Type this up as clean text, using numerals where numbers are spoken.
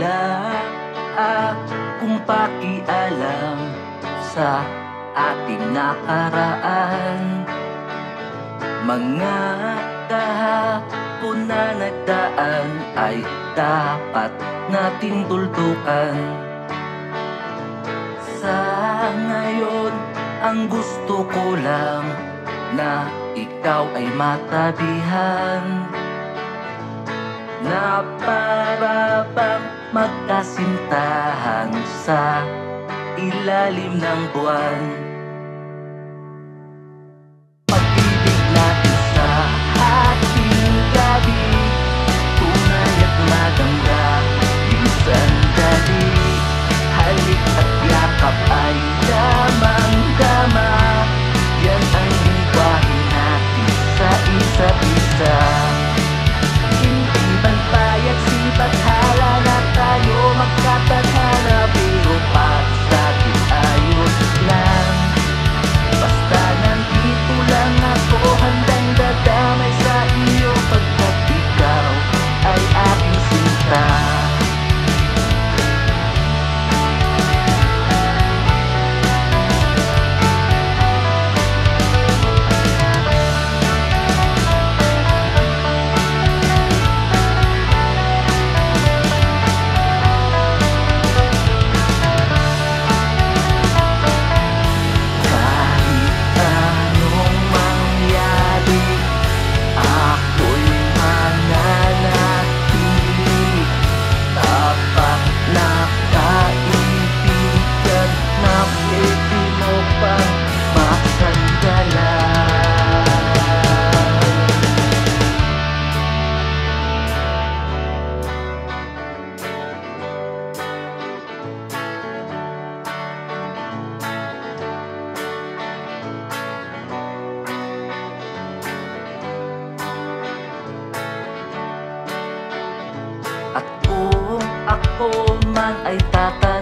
Wala akong pakialam sa ating nakaraan. Mga kahapon na nagdaan ay dapat nating tuldukan. Sa ngayon, ang gusto ko lang na ikaw ay matabihan, na para bang magkasintahan sa ilalim ng buwan. Pag-ibig natin sa ating gabi, tunay at maganda, di sandali. Halik at yakap ay damang-dama, yan ang lingwahe natin sa isa't isa. Hindi man payag sibathala na tayo magkatadhana, pero pagsakit ayos lang. Basta nandito lang ako, handang dadamay sa iyo, pagkat ikaw ay aking sinta. At kung ako man ay tatanungin,